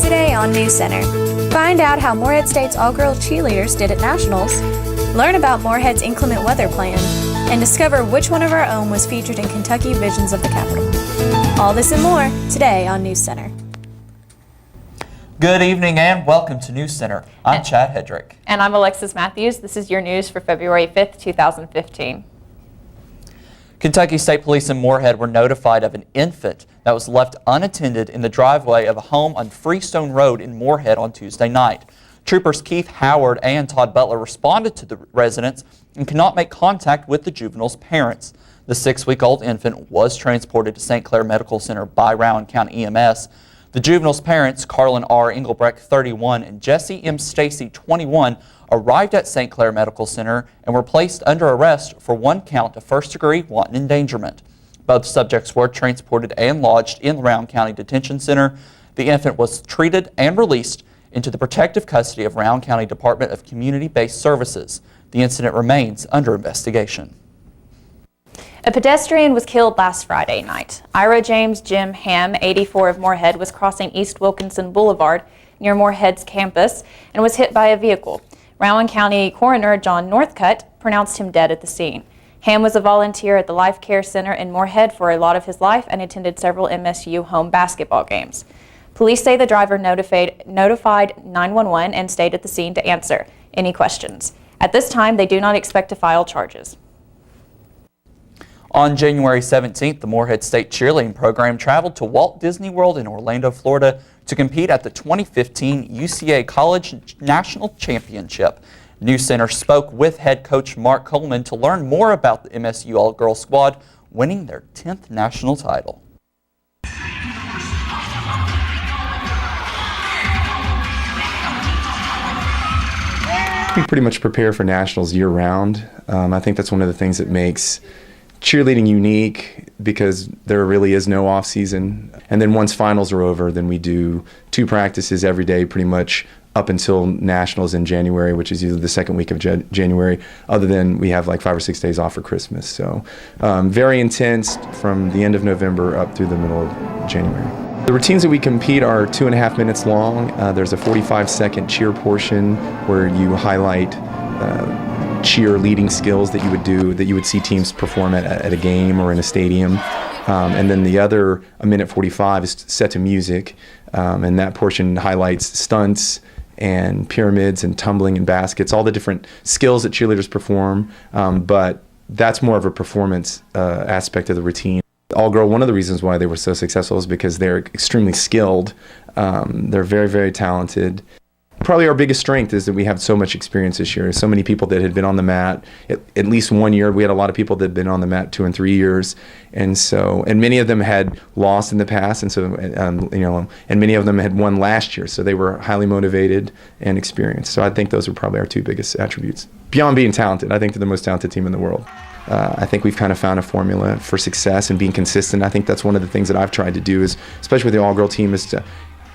Today on NewsCenter. Find out how Morehead State's all-girl cheerleaders did at Nationals, learn about Morehead's inclement weather plan, and discover which one of our own was featured in Kentucky Visions of the Capitol. All this and more today on NewsCenter. Good evening and welcome to NewsCenter. I'm Chad Hedrick. And I'm Alexis Matthews. This is your news for February 5th, 2015. Kentucky State Police in Morehead were notified of an infant that was left unattended in the driveway of a home on Freestone Road in Morehead on Tuesday night. Troopers Keith Howard and Todd Butler responded to the residents and could not make contact with the juvenile's parents. The 6-week-old infant was transported to St. Clair Medical Center by Rowan County EMS. The juvenile's parents, Carlin R. Engelbrecht, 31, and Jesse M. Stacy, 21, arrived at St. Clair Medical Center and were placed under arrest for one count of first-degree wanton endangerment. Both subjects were transported and lodged in the Rowan County Detention Center. The infant was treated and released into the protective custody of Rowan County Department of Community-Based Services. The incident remains under investigation. A pedestrian was killed last Friday night. Ira James Jim Ham, 84 of Morehead, was crossing East Wilkinson Boulevard near Morehead's campus and was hit by a vehicle. Rowan County Coroner John Northcutt pronounced him dead at the scene. Ham was a volunteer at the Life Care Center in Morehead for a lot of his life and attended several MSU home basketball games. Police say the driver notified 911 and stayed at the scene to answer any questions. At this time, they do not expect to file charges. On January 17th, the Morehead State cheerleading program traveled to Walt Disney World in Orlando, Florida to compete at the 2015 UCA College National Championship. NewsCenter spoke with head coach Mark Coleman to learn more about the MSU All-Girls squad winning their 10th national title. We pretty much prepare for nationals year-round. I think that's one of the things that makes cheerleading unique, because there really is no off season. And then once finals are over, then we do 2 practices every day pretty much up until nationals in January, which is usually the second week of January, other than we have like 5 or 6 days off for Christmas. So very intense from the end of November up through the middle of January. The routines that we compete are 2.5 minutes long. There's a 45-second cheer portion where you highlight cheer leading skills that you would see teams perform at a game or in a stadium. And then the other 1:45 is set to music, and that portion highlights stunts and pyramids and tumbling and baskets, all the different skills that cheerleaders perform, but that's more of a performance aspect of the routine. All-girl, one of the reasons why they were so successful is because they're extremely skilled. They're very, very talented. Probably our biggest strength is that we have so much experience this year. So many people that had been on the mat at least 1 year. We had a lot of people that had been on the mat 2 and 3 years, and many of them had lost in the past, and so and many of them had won last year. So they were highly motivated and experienced. So I think those are probably our 2 biggest attributes. Beyond being talented, I think they're the most talented team in the world. I think we've kind of found a formula for success and being consistent. I think that's one of the things that I've tried to do, is, especially with the all-girl team, is to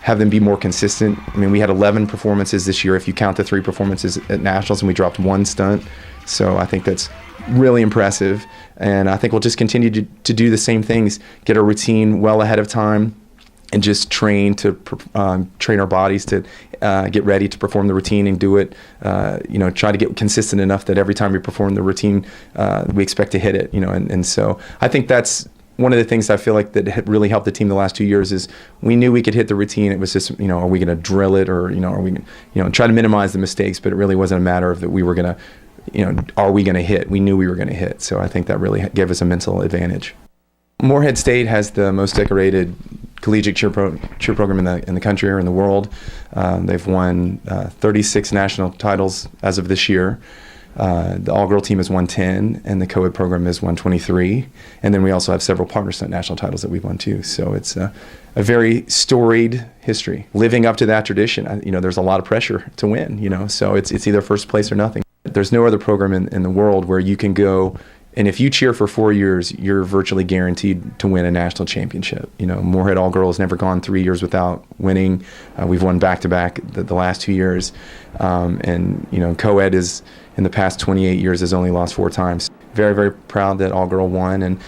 have them be more consistent. I mean, we had 11 performances this year if you count the 3 performances at nationals, and we dropped 1 stunt. So I think that's really impressive, and I think we'll just continue to do the same things, get our routine well ahead of time, and just train our bodies to get ready to perform the routine and do it. Try to get consistent enough that every time we perform the routine, we expect to hit it. And so I think that's one of the things I feel like that had really helped the team the last 2 years is we knew we could hit the routine. It was just, are we going to drill it, or, are we going to, try to minimize the mistakes, but it really wasn't a matter of that we were going to, are we going to hit? We knew we were going to hit. So I think that really gave us a mental advantage. Morehead State has the most decorated collegiate cheer program in the country or in the world. They've won 36 national titles as of this year. The all-girl team has won 10, and the co-ed program has won 23. And then we also have several partner stunt national titles that we've won too. So it's a very storied history. Living up to that tradition, there's a lot of pressure to win. So it's either first place or nothing. There's no other program in the world where you can go, and if you cheer for 4 years, you're virtually guaranteed to win a national championship. Morehead All-Girl has never gone 3 years without winning. We've won back-to-back the last 2 years. And co-ed is, in the past 28 years, has only lost 4 times. very, very proud that all-girl won. And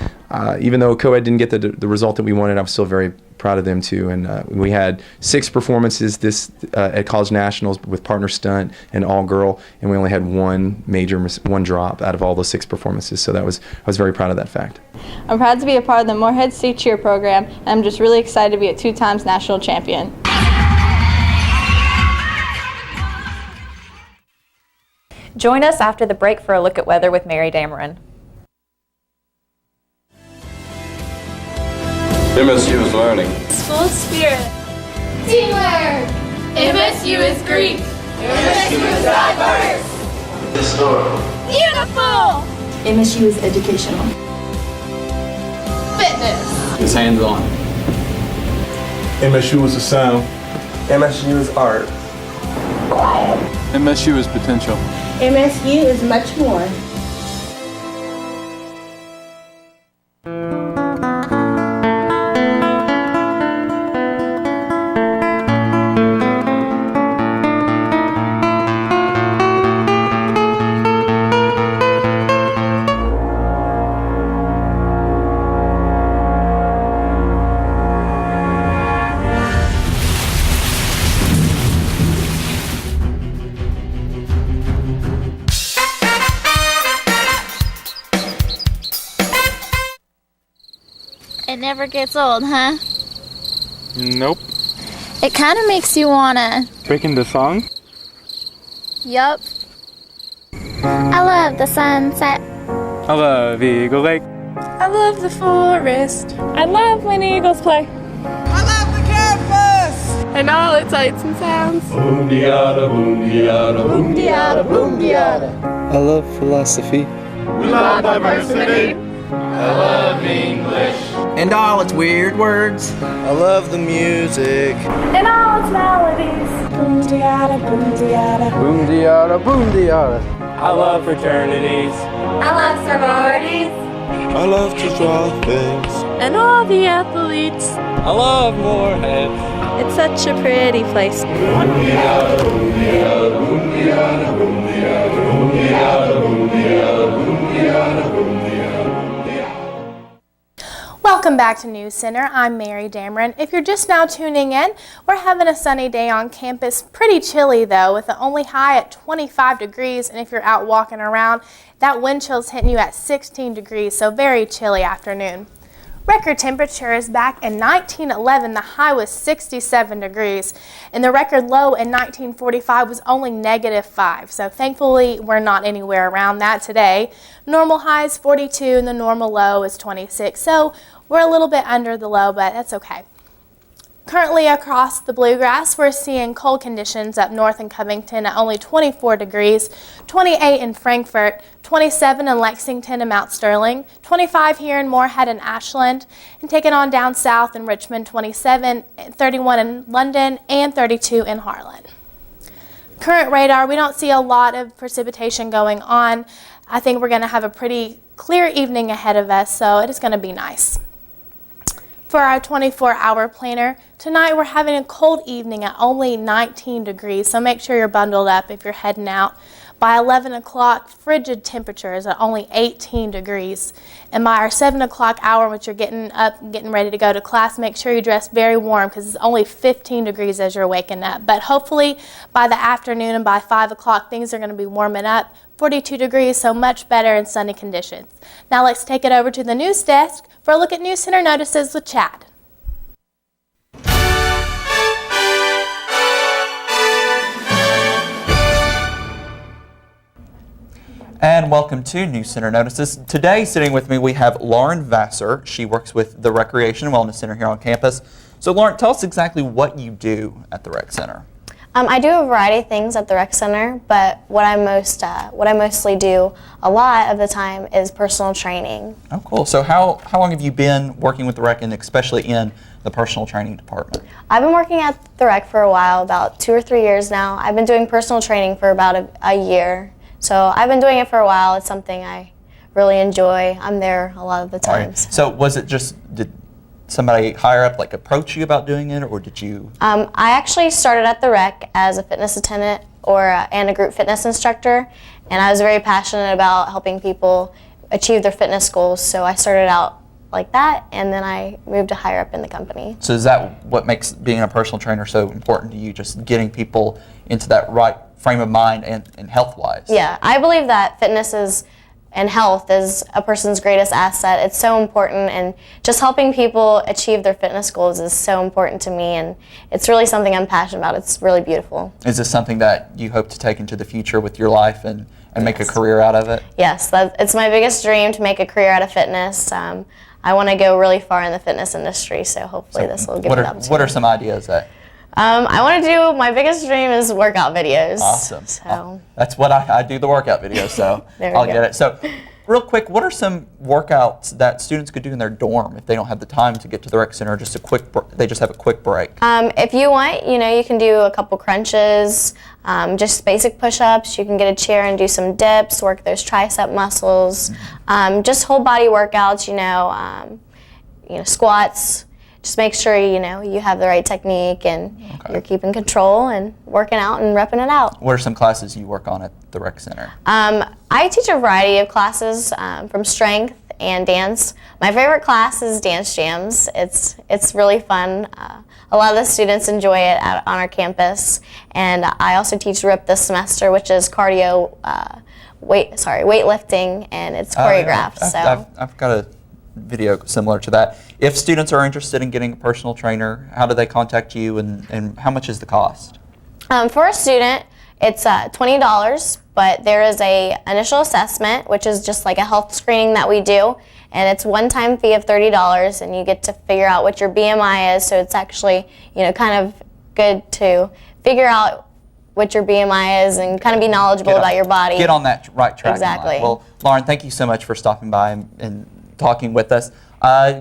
even though co-ed didn't get the result that we wanted, I'm still very proud of them too. And we had 6 performances at College Nationals with partner stunt and all-girl, and we only had one drop out of all those 6 performances. So I was very proud of that fact. I'm proud to be a part of the Moorhead State Cheer program, and I'm just really excited to be a 2-time national champion. Join us after the break for a look at weather with Mary Dameron. MSU is learning. School spirit. Teamwork. MSU is Greek. MSU is diverse. Historical. Beautiful. MSU is educational. Fitness. It's hands-on. MSU is the sound. MSU is art. MSU is potential. MSU is much more. It never gets old, huh? Nope. It kind of makes you wanna. Breaking the song? Yup. I love the sunset. I love Eagle Lake. I love the forest. I love when eagles play. I love the campus! And all its lights and sounds. Boom-de-yada, boom-de-yada, Boom-de-yada, boom-de-yada. I love philosophy. We love diversity. I love English. And all its weird words. I love the music. And all its melodies. Boom-de-yada, boom-de-yada. Boom-de-yada, boom-de-yada. I love fraternities. I love sororities. I love to draw things. And all the athletes. I love Moorhead. It's such a pretty place. Boom-de-yada, boom-de-yada, boom-de-yada, boom-de-yada, boom-de-yada, boom-de-yada, boom-de-yada, boom-de-yada. Welcome back to NewsCenter. I'm Mary Dameron. If you're just now tuning in, we're having a sunny day on campus. Pretty chilly though, with the only high at 25 degrees, and if you're out walking around, that wind chill's hitting you at 16 degrees, so very chilly afternoon. Record temperature is back in 1911. The high was 67 degrees, and the record low in 1945 was only -5. So thankfully, we're not anywhere around that today. Normal high is 42, and the normal low is 26. So we're a little bit under the low, but that's okay. Currently across the Bluegrass, we're seeing cold conditions up north in Covington at only 24 degrees, 28 in Frankfort, 27 in Lexington and Mount Sterling, 25 here in Moorhead and Ashland, and taking on down south in Richmond, 27, 31 in London, and 32 in Harlan. Current radar, we don't see a lot of precipitation going on. I think we're going to have a pretty clear evening ahead of us, so it is going to be nice. For our 24-hour planner, tonight we're having a cold evening at only 19 degrees, so make sure you're bundled up if you're heading out. By 11 o'clock, frigid temperatures at only 18 degrees. And by our 7 o'clock hour, which you're getting up and getting ready to go to class, make sure you dress very warm because it's only 15 degrees as you're waking up. But hopefully by the afternoon and by 5 o'clock, things are going to be warming up. 42 degrees, so much better in sunny conditions. Now let's take it over to the news desk for a look at NewsCenter notices with Chad. And welcome to NewsCenter Notices. Today, sitting with me, we have Lauren Vassar. She works with the Recreation and Wellness Center here on campus. So, Lauren, tell us exactly what you do at the Rec Center. I do a variety of things at the Rec Center, but what I mostly do a lot of the time is personal training. Oh, cool. So, how long have you been working with the Rec, and especially in the personal training department? I've been working at the Rec for a while, about 2 or 3 years now. I've been doing personal training for about a year. So I've been doing it for a while. It's something I really enjoy. I'm there a lot of the times. Right. So was it just, did somebody higher up approach you about doing it, or did you? I actually started at the Rec as a fitness attendant and a group fitness instructor, and I was very passionate about helping people achieve their fitness goals. So I started out like that, and then I moved to higher up in the company. So is that what makes being a personal trainer so important to you, just getting people into that right frame of mind and health-wise? Yeah, I believe that fitness and health is a person's greatest asset. It's so important, and just helping people achieve their fitness goals is so important to me, and it's really something I'm passionate about. It's really beautiful. Is this something that you hope to take into the future with your life and make a career out of it? Yes, it's my biggest dream to make a career out of fitness. I want to go really far in the fitness industry, so hopefully this will give it up to What me. are some ideas that? I want to do, my biggest dream is workout videos. Awesome. So That's what I do, the workout videos, so I'll get it. So real quick, what are some workouts that students could do in their dorm if they don't have the time to get to the rec center, they just have a quick break? If you want, you can do a couple crunches, just basic push-ups. You can get a chair and do some dips, work those tricep muscles, just whole body workouts, squats. Just make sure, you have the right technique and you're keeping control and working out and repping it out. What are some classes you work on at the rec center? I teach a variety of classes from strength and dance. My favorite class is dance jams. It's really fun. A lot of the students enjoy it on our campus. And I also teach RIP this semester, which is cardio, weightlifting, and it's choreographed. I've got a video similar to that. If students are interested in getting a personal trainer, how do they contact you, and how much is the cost? For a student, it's $20, but there is a initial assessment, which is just like a health screening that we do, and it's one-time fee of $30, and you get to figure out what your BMI is, so it's actually, kind of good to figure out what your BMI is and kind of be knowledgeable about your body. Get on that right track. Exactly. Well, Lauren, thank you so much for stopping by and talking with us.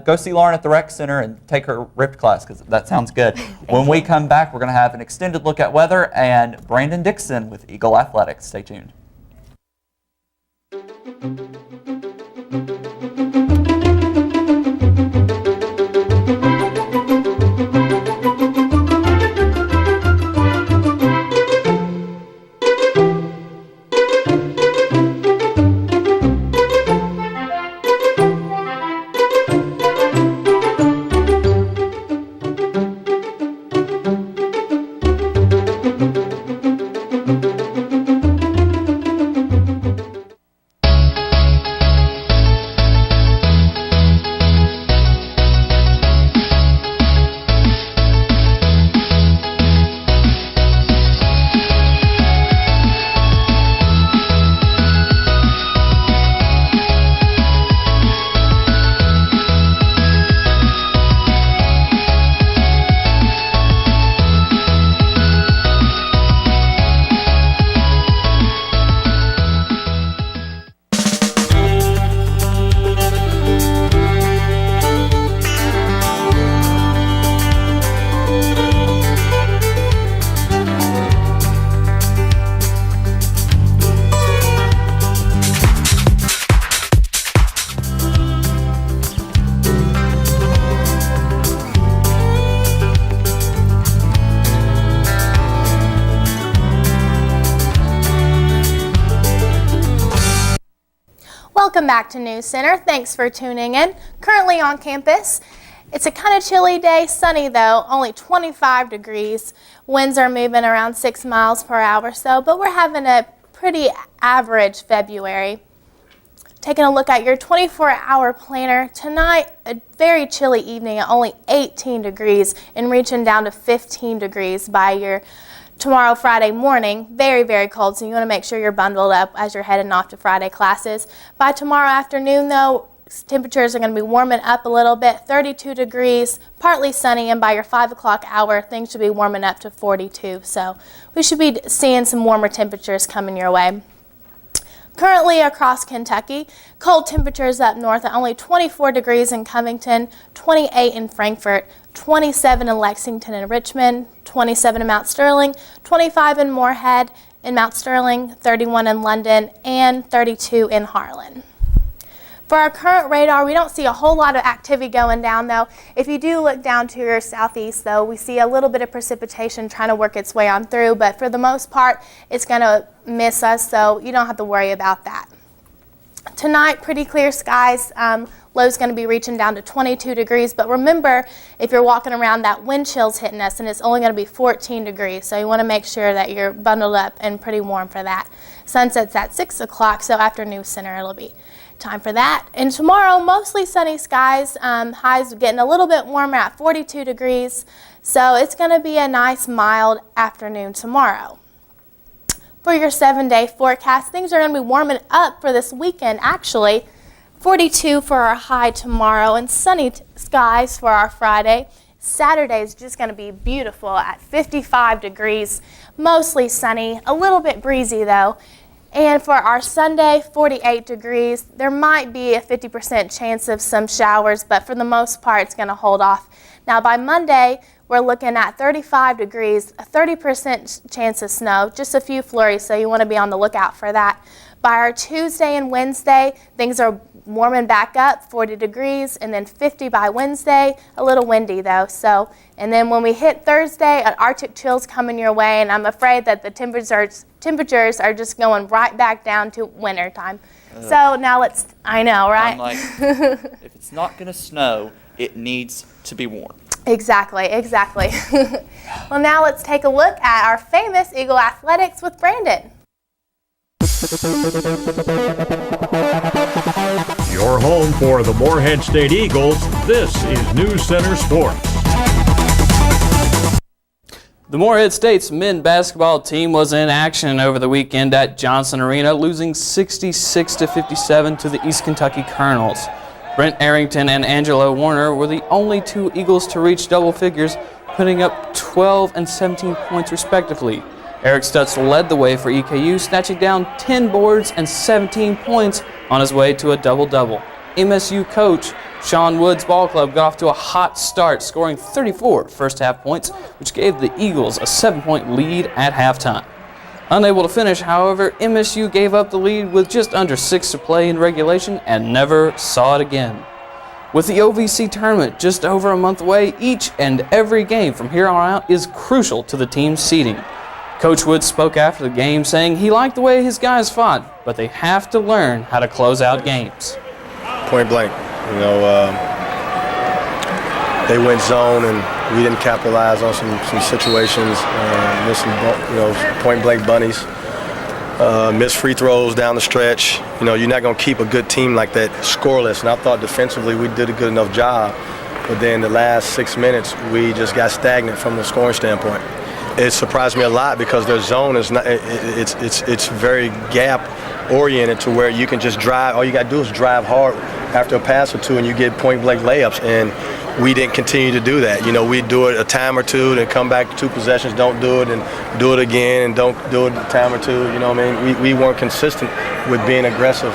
Go see Lauren at the rec center and take her RIP class, because that sounds good. When we come back, we're going to have an extended look at weather and Brandon Dixon with Eagle Athletics. Stay tuned. Welcome back to NewsCenter. Thanks for tuning in. Currently on campus, it's a kind of chilly day, sunny though, only 25 degrees. Winds are moving around 6 miles per hour or so, but we're having a pretty average February. Taking a look at your 24-hour planner, tonight a very chilly evening at only 18 degrees and reaching down to 15 degrees by your tomorrow, Friday morning. Very, very cold, so you want to make sure you're bundled up as you're heading off to Friday classes. By tomorrow afternoon, though, temperatures are going to be warming up a little bit, 32 degrees, partly sunny, and by your 5 o'clock hour, things should be warming up to 42. So we should be seeing some warmer temperatures coming your way. Currently across Kentucky, cold temperatures up north at only 24 degrees in Covington, 28 in Frankfort, 27 in Lexington and Richmond, 27 in Mount Sterling, 25 in Moorhead in Mount Sterling, 31 in London, and 32 in Harlan. For our current radar, we don't see a whole lot of activity going down, though. If you do look down to your southeast, though, we see a little bit of precipitation trying to work its way on through, but for the most part, it's going to miss us, so you don't have to worry about that. Tonight, pretty clear skies. Low's going to be reaching down to 22 degrees. But remember, if you're walking around, that wind chill's hitting us, and it's only going to be 14 degrees. So you want to make sure that you're bundled up and pretty warm for that. Sunset's at 6 o'clock, so after NewsCenter, it'll be time for that. And tomorrow, mostly sunny skies. Highs getting a little bit warmer at 42 degrees. So it's going to be a nice, mild afternoon tomorrow. For your 7-day forecast, things are going to be warming up for this weekend, actually. 42 for our high tomorrow and sunny skies for our Friday. Saturday is just going to be beautiful at 55 degrees, mostly sunny, a little bit breezy though. And for our Sunday, 48 degrees. There might be a 50% chance of some showers, but for the most part, it's going to hold off. Now by Monday, we're looking at 35 degrees, a 30% chance of snow, just a few flurries, so you want to be on the lookout for that. By our Tuesday and Wednesday, things are warming back up, 40 degrees, and then 50 by Wednesday, a little windy though. So, and then when we hit Thursday, an Arctic chill's coming your way, and I'm afraid that the temperatures are just going right back down to winter time. So now let's, I know, right? I'm like, if it's not going to snow, it needs to be warm. Exactly, exactly. Well, now let's take a look at our famous Eagle Athletics with Brandon. Your home for the Morehead State Eagles, this is NewsCenter Sports. The Morehead State's men's basketball team was in action over the weekend at Johnson Arena, losing 66-57 to the East Kentucky Colonels. Brent Arrington and Angelo Warner were the only two Eagles to reach double figures, putting up 12 and 17 points respectively. Eric Stutz led the way for EKU, snatching down 10 boards and 17 points on his way to a double-double. MSU coach Sean Wood's ball club got off to a hot start, scoring 34 first-half points, which gave the Eagles a 7-point lead at halftime. Unable to finish, however, MSU gave up the lead with just under 6 to play in regulation and never saw it again. With the OVC tournament just over a month away, each and every game from here on out is crucial to the team's seeding. Coach Wood spoke after the game, saying he liked the way his guys fought, but they have to learn how to close out games. Point blank, they went zone and we didn't capitalize on some situations. Missed some, point blank bunnies. Missed free throws down the stretch. You're not going to keep a good team like that scoreless. And I thought defensively we did a good enough job, but then the last 6 minutes we just got stagnant from the scoring standpoint. It surprised me a lot because their zone is not. It's very gap oriented to where you can just drive. All you got to do is drive hard after a pass or two, and you get point blank layups. And we didn't continue to do that. We do it a time or two, then come back 2 possessions, don't do it, and do it again, and don't do it a time or two. We weren't consistent with being aggressive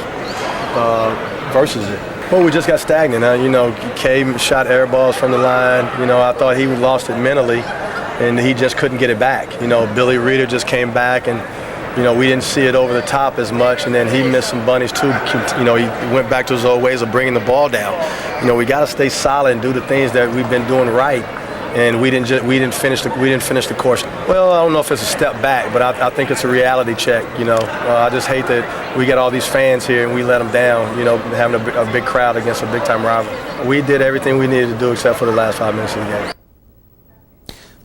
versus it. Well, we just got stagnant. Kay shot air balls from the line. I thought he lost it mentally, and he just couldn't get it back. Billy Reeder just came back, and we didn't see it over the top as much, and then he missed some bunnies too. He went back to his old ways of bringing the ball down. We got to stay solid and do the things that we've been doing right, and we didn't finish the course. Well, I don't know if it's a step back, but I think it's a reality check. I just hate that we got all these fans here and we let them down. Having a big crowd against a big time rival. We did everything we needed to do except for the last 5 minutes of the game.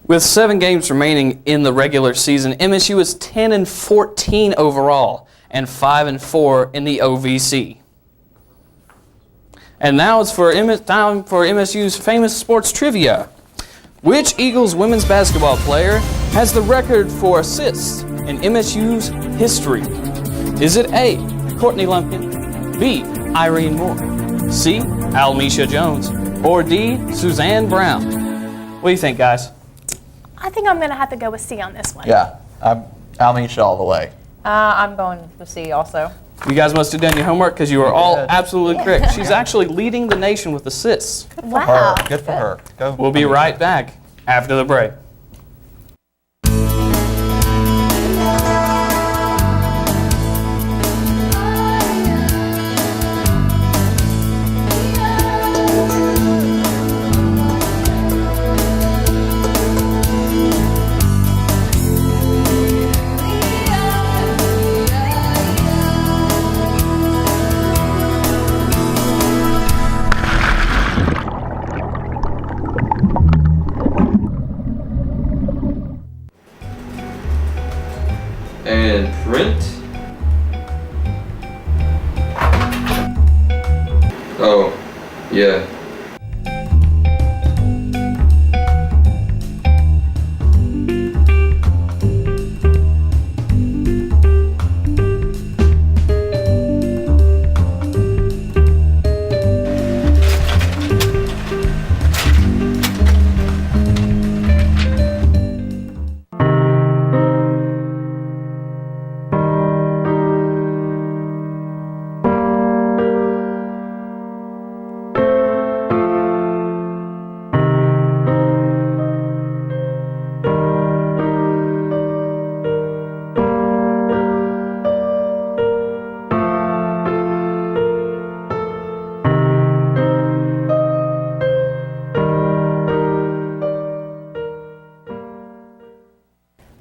With 7 games remaining in the regular season, MSU is 10-14 overall and 5-4 in the OVC. And now it's time for MSU's famous sports trivia. Which Eagles women's basketball player has the record for assists in MSU's history? Is it A, Courtney Lumpkin, B, Irene Moore, C, Almisha Jones, or D, Suzanne Brown? What do you think, guys? I think I'm going to have to go with C on this one. Yeah, Almisha all the way. I'm going with C also. You guys must have done your homework because you are all absolutely correct. She's actually leading the nation with assists. Wow. Good for her. Go. We'll be right back after the break. and print. Oh, yeah.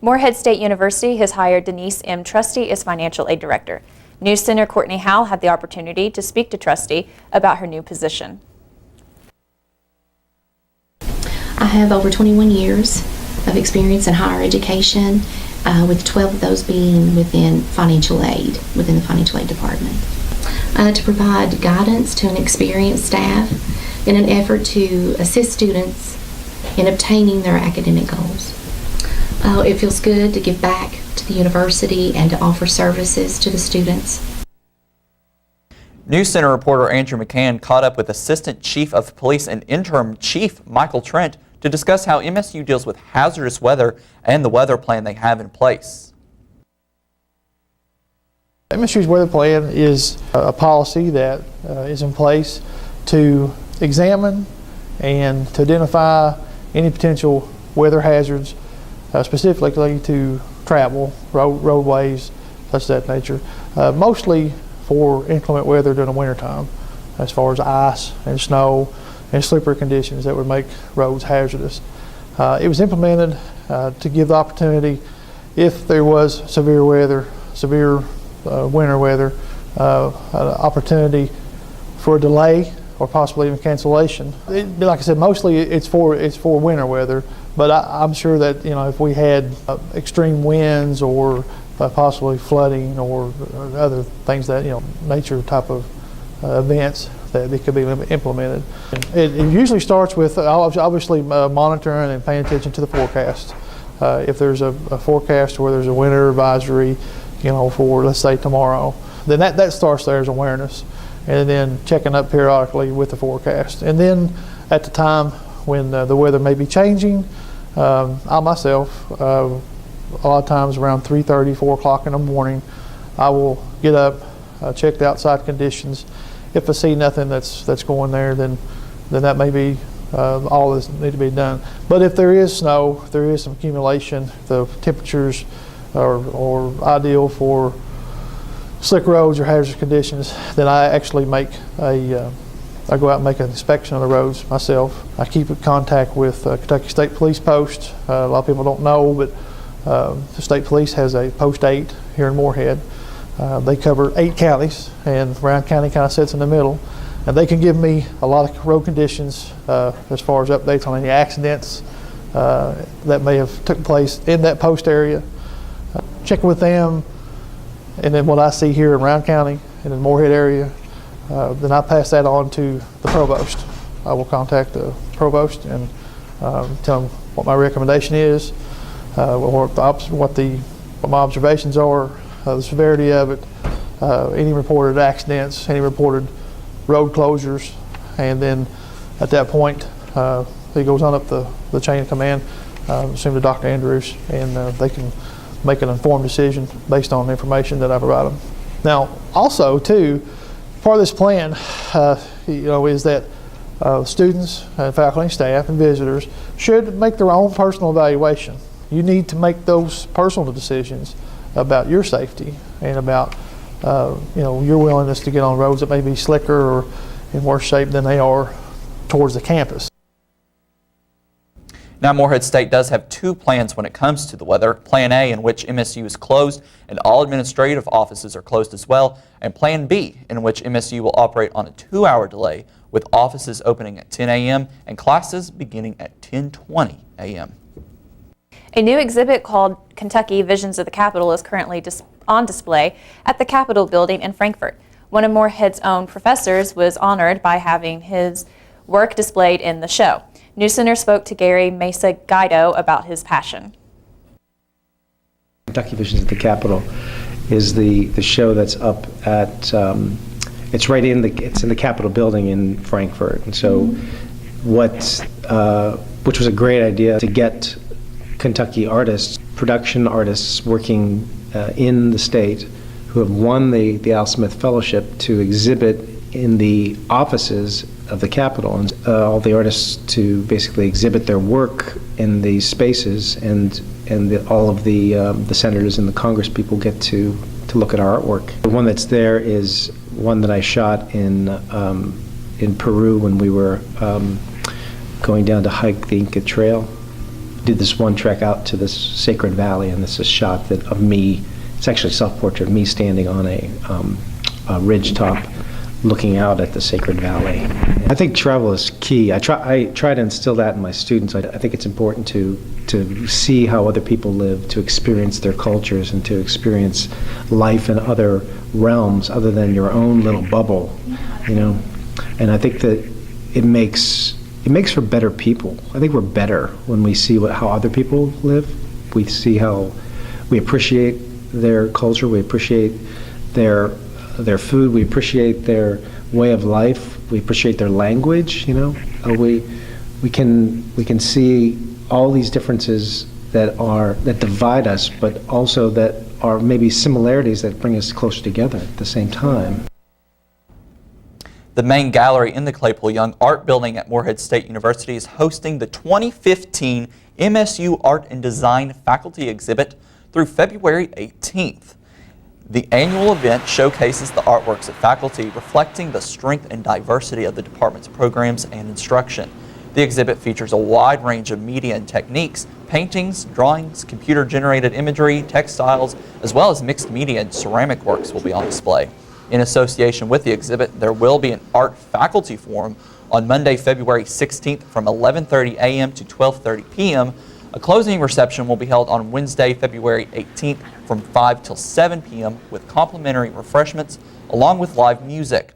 Morehead State University has hired Denise M. Trusty as Financial Aid Director. NewsCenter Courtney Howell had the opportunity to speak to Trusty about her new position. I have over 21 years of experience in higher education, with 12 of those being within financial aid, within the financial aid department. To provide guidance to an experienced staff in an effort to assist students in obtaining their academic goals. It feels good to give back to the university and to offer services to the students. NewsCenter reporter Andrew McCann caught up with Assistant Chief of Police and Interim Chief Michael Trent to discuss how MSU deals with hazardous weather and the weather plan they have in place. MSU's weather plan is a policy that is in place to examine and to identify any potential weather hazards specifically to travel, roadways, such as that nature, mostly for inclement weather during the wintertime, as far as ice and snow and slippery conditions that would make roads hazardous. It was implemented to give the opportunity, if there was severe weather, severe winter weather, an opportunity for a delay or possibly even cancellation. Like I said, mostly it's for winter weather, but I'm sure that if we had extreme winds or possibly flooding or other things that nature type of events, that it could be implemented. It usually starts with obviously monitoring and paying attention to the forecast. If there's a forecast where there's a winter advisory, for let's say tomorrow, then that starts there as awareness, and then checking up periodically with the forecast. And then at the time when the weather may be changing, I myself, a lot of times around 3:30, 4 o'clock in the morning, I will get up, check the outside conditions. If I see nothing that's going there, then that may be all that need to be done. But if there is snow, if there is some accumulation, the temperatures are ideal for slick roads or hazardous conditions, then I actually I go out and make an inspection of the roads myself. I keep in contact with Kentucky State Police Post. A lot of people don't know, but the State Police has a Post 8 here in Morehead. They cover 8 counties, and Brown County kind of sits in the middle. And they can give me a lot of road conditions as far as updates on any accidents that may have took place in that post area. Checking with them, and then what I see here in Brown County and in the Morehead area, then I pass that on to the provost. I will contact the provost and tell them what my recommendation is, what my observations are, the severity of it, any reported accidents, any reported road closures, and then at that point it goes on up the chain of command, assume to Dr. Andrews, and they can make an informed decision based on the information that I provide them. Now, also too, part of this plan, is that students, faculty, and staff, and visitors should make their own personal evaluation. You need to make those personal decisions about your safety and about your willingness to get on roads that may be slicker or in worse shape than they are towards the campus. Now, Morehead State does have 2 plans when it comes to the weather. Plan A, in which MSU is closed and all administrative offices are closed as well, and Plan B, in which MSU will operate on a 2-hour delay with offices opening at 10 a.m. and classes beginning at 10:20 a.m. A new exhibit called Kentucky Visions of the Capitol is currently on display at the Capitol building in Frankfort. One of Moorhead's own professors was honored by having his work displayed in the show. NewsCenter spoke to Gary Mesa Guido about his passion. Kentucky Visions of the Capitol is the show that's up at it's in the Capitol building in Frankfurt, and so which was a great idea to get Kentucky artists, production artists working in the state who have won the Al Smith Fellowship to exhibit in the offices of the Capitol, and all the artists to basically exhibit their work in these spaces, and all of the senators and the Congress people get to look at our artwork. The one that's there is one that I shot in Peru when we were going down to hike the Inca Trail. Did this one trek out to this sacred valley, and this is a shot of me. It's actually a self-portrait of me standing on a ridge top looking out at the sacred valley. I think travel is key. I try to instill that in my students. I think it's important to see how other people live, to experience their cultures, and to experience life in other realms other than your own little bubble, you know. And I think that it makes for better people. I think we're better when we see how other people live. We see how we appreciate their culture, we appreciate their food, we appreciate their way of life, we appreciate their language, you know. We can see all these differences that divide us, but also that are maybe similarities that bring us closer together at the same time. The main gallery in the Claypool Young Art Building at Moorhead State University is hosting the 2015 MSU Art and Design Faculty Exhibit through February 18th. The annual event showcases the artworks of faculty, reflecting the strength and diversity of the department's programs and instruction. The exhibit features a wide range of media and techniques, paintings, drawings, computer-generated imagery, textiles, as well as mixed media and ceramic works will be on display. In association with the exhibit, there will be an art faculty forum on Monday, February 16th from 11:30 a.m. to 12:30 p.m. A closing reception will be held on Wednesday, February 18th from 5 till 7 p.m. with complimentary refreshments along with live music.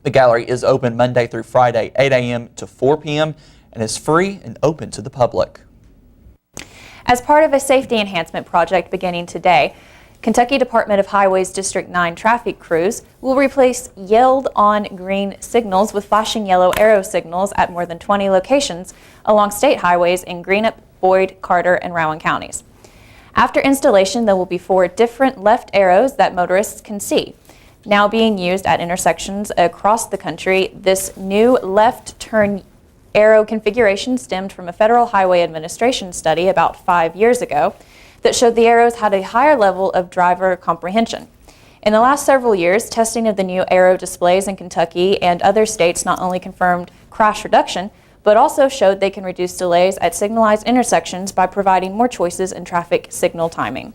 The gallery is open Monday through Friday, 8 a.m. to 4 p.m. and is free and open to the public. As part of a safety enhancement project beginning today, Kentucky Department of Highways District 9 traffic crews will replace yelled-on green signals with flashing yellow arrow signals at more than 20 locations along state highways in Greenup, Boyd, Carter, and Rowan counties. After installation, there will be 4 different left arrows that motorists can see. Now being used at intersections across the country, this new left turn arrow configuration stemmed from a Federal Highway Administration study about 5 years ago that showed the arrows had a higher level of driver comprehension. In the last several years, testing of the new arrow displays in Kentucky and other states not only confirmed crash reduction, but also showed they can reduce delays at signalized intersections by providing more choices in traffic signal timing.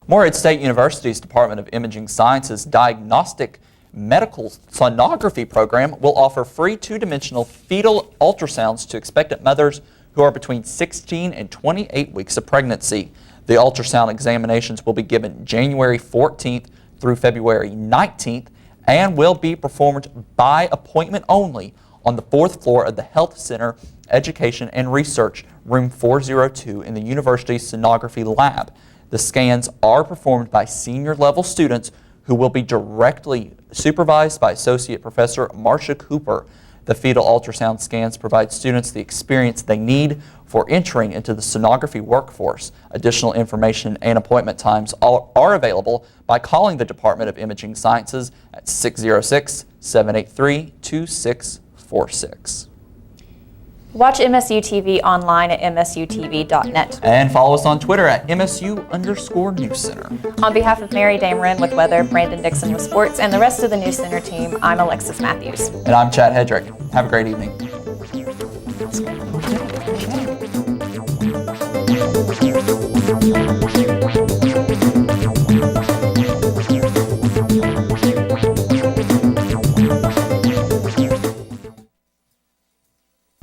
Moorhead State University's Department of Imaging Sciences Diagnostic Medical Sonography program will offer free 2-dimensional fetal ultrasounds to expectant mothers who are between 16 and 28 weeks of pregnancy. The ultrasound examinations will be given January 14th through February 19th and will be performed by appointment only on the 4th floor of the Health Center, Education and Research, room 402 in the university's sonography lab. The scans are performed by senior level students who will be directly supervised by Associate Professor Marcia Cooper. The fetal ultrasound scans provide students the experience they need for entering into the sonography workforce. Additional information and appointment times are available by calling the Department of Imaging Sciences at 606-783-2646. Watch MSU TV online at msutv.net. And follow us on Twitter at MSU_NewsCenter. On behalf of Mary Dameron with weather, Brandon Dixon with sports, and the rest of the NewsCenter team, I'm Alexis Matthews. And I'm Chad Hedrick. Have a great evening.